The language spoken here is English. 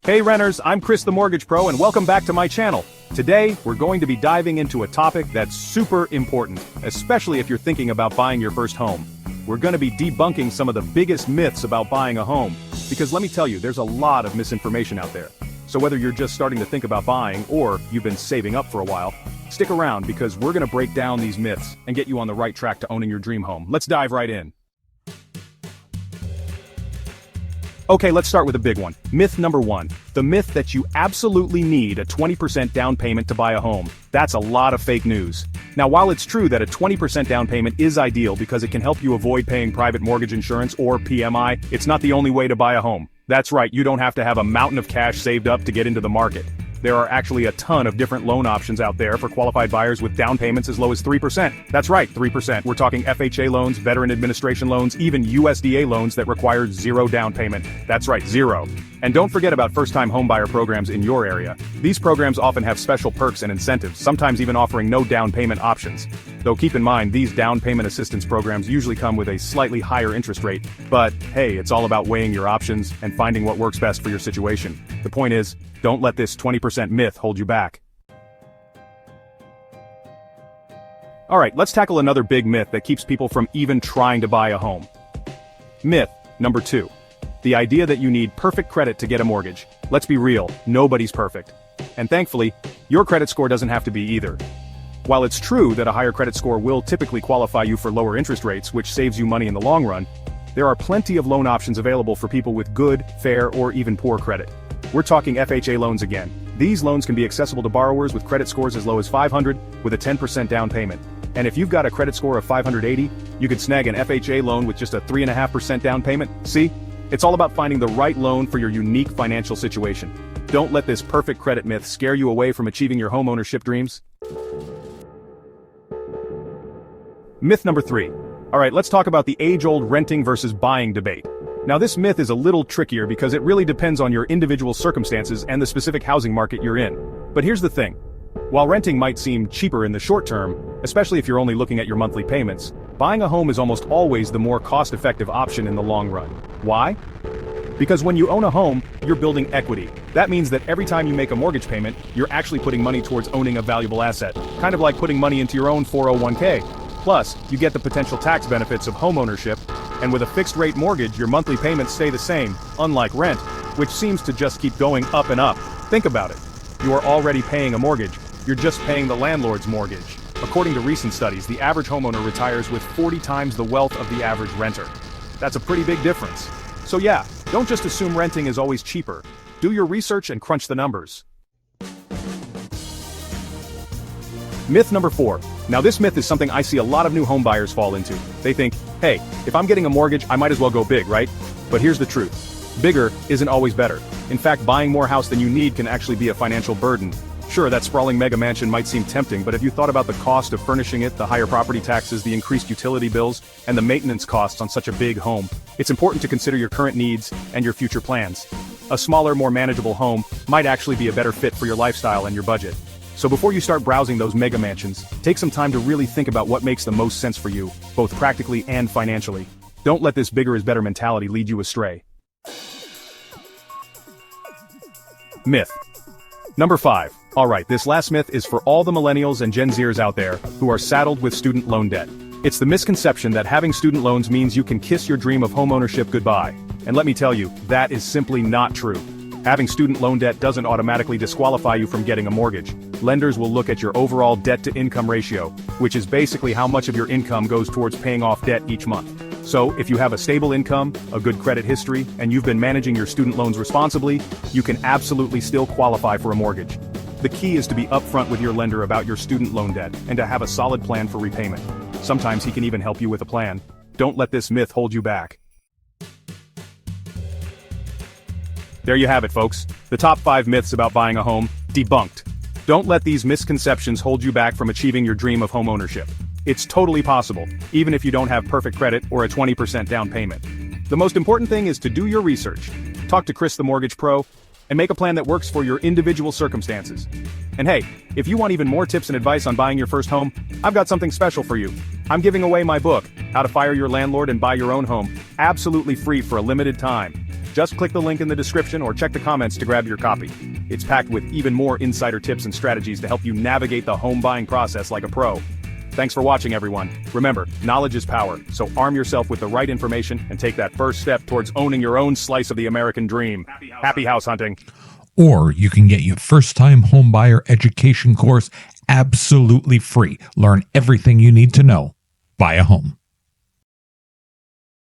Hey renters, I'm Chris the Mortgage Pro and welcome back to my channel. Today, we're going to be diving into a topic that's super important, especially if you're thinking about buying your first home. We're going to be debunking some of the biggest myths about buying a home, because let me tell you, there's a lot of misinformation out there. So whether you're just starting to think about buying or you've been saving up for a while, stick around because we're going to break down these myths and get you on the right track to owning your dream home. Let's dive right in. Okay, let's start with a big one. Myth number one. The myth that you absolutely need a 20% down payment to buy a home. That's a lot of fake news. Now, while it's true that a 20% down payment is ideal because it can help you avoid paying private mortgage insurance or PMI, it's not the only way to buy a home. That's right, you don't have to have a mountain of cash saved up to get into the market. There are actually a ton of different loan options out there for qualified buyers with down payments as low as 3%. That's right, 3%. We're talking FHA loans, Veteran Administration loans, even USDA loans that require zero down payment. That's right, zero. And don't forget about first-time homebuyer programs in your area. These programs often have special perks and incentives, sometimes even offering no down payment options. Though keep in mind, these down payment assistance programs usually come with a slightly higher interest rate, but hey, it's all about weighing your options and finding what works best for your situation. The point is, don't let this 20% myth hold you back. Alright, let's tackle another big myth that keeps people from even trying to buy a home. Myth number 2. The idea that you need perfect credit to get a mortgage. Let's be real, nobody's perfect. And thankfully, your credit score doesn't have to be either. While it's true that a higher credit score will typically qualify you for lower interest rates, which saves you money in the long run, there are plenty of loan options available for people with good, fair, or even poor credit. We're talking FHA loans again. These loans can be accessible to borrowers with credit scores as low as 500 with a 10% down payment. And if you've got a credit score of 580, you could snag an FHA loan with just a 3.5% down payment. See? It's all about finding the right loan for your unique financial situation. Don't let this perfect credit myth scare you away from achieving your homeownership dreams. Myth number 3. Alright, let's talk about the age-old renting versus buying debate. Now this myth is a little trickier because it really depends on your individual circumstances and the specific housing market you're in. But here's the thing. While renting might seem cheaper in the short term, especially if you're only looking at your monthly payments, buying a home is almost always the more cost-effective option in the long run. Why? Because when you own a home, you're building equity. That means that every time you make a mortgage payment, you're actually putting money towards owning a valuable asset. Kind of like putting money into your own 401k. Plus, you get the potential tax benefits of homeownership, and with a fixed-rate mortgage, your monthly payments stay the same, unlike rent, which seems to just keep going up and up. Think about it. You are already paying a mortgage. You're just paying the landlord's mortgage. According to recent studies, the average homeowner retires with 40 times the wealth of the average renter. That's a pretty big difference. So yeah, don't just assume renting is always cheaper. Do your research and crunch the numbers. Myth number 4. Now this myth is something I see a lot of new home buyers fall into. They think, hey, if I'm getting a mortgage, I might as well go big, right? But here's the truth. Bigger isn't always better. In fact, buying more house than you need can actually be a financial burden. Sure, that sprawling mega mansion might seem tempting, but have you thought about the cost of furnishing it, the higher property taxes, the increased utility bills, and the maintenance costs on such a big home? It's important to consider your current needs and your future plans. A smaller, more manageable home might actually be a better fit for your lifestyle and your budget. So before you start browsing those mega mansions, take some time to really think about what makes the most sense for you, both practically and financially. Don't let this bigger is better mentality lead you astray. Myth number 5. Alright, this last myth is for all the millennials and Gen Zers out there who are saddled with student loan debt. It's the misconception that having student loans means you can kiss your dream of homeownership goodbye. And let me tell you, that is simply not true. Having student loan debt doesn't automatically disqualify you from getting a mortgage. Lenders will look at your overall debt-to-income ratio, which is basically how much of your income goes towards paying off debt each month. So, if you have a stable income, a good credit history, and you've been managing your student loans responsibly, you can absolutely still qualify for a mortgage. The key is to be upfront with your lender about your student loan debt and to have a solid plan for repayment. Sometimes he can even help you with a plan. Don't let this myth hold you back. There you have it, folks. The top 5 myths about buying a home, debunked. Don't let these misconceptions hold you back from achieving your dream of homeownership. It's totally possible, even if you don't have perfect credit or a 20% down payment. The most important thing is to do your research. Talk to Chris the Mortgage Pro, and make a plan that works for your individual circumstances. And hey, if you want even more tips and advice on buying your first home, I've got something special for you. I'm giving away my book, How to Fire Your Landlord and Buy Your Own Home, absolutely free for a limited time. Just click the link in the description or check the comments to grab your copy. It's packed with even more insider tips and strategies to help you navigate the home buying process like a pro. Thanks for watching, everyone. Remember, knowledge is power, so arm yourself with the right information and take that first step towards owning your own slice of the American dream. Happy house hunting. Or you can get your first-time homebuyer education course absolutely free. Learn everything you need to know. Buy a home.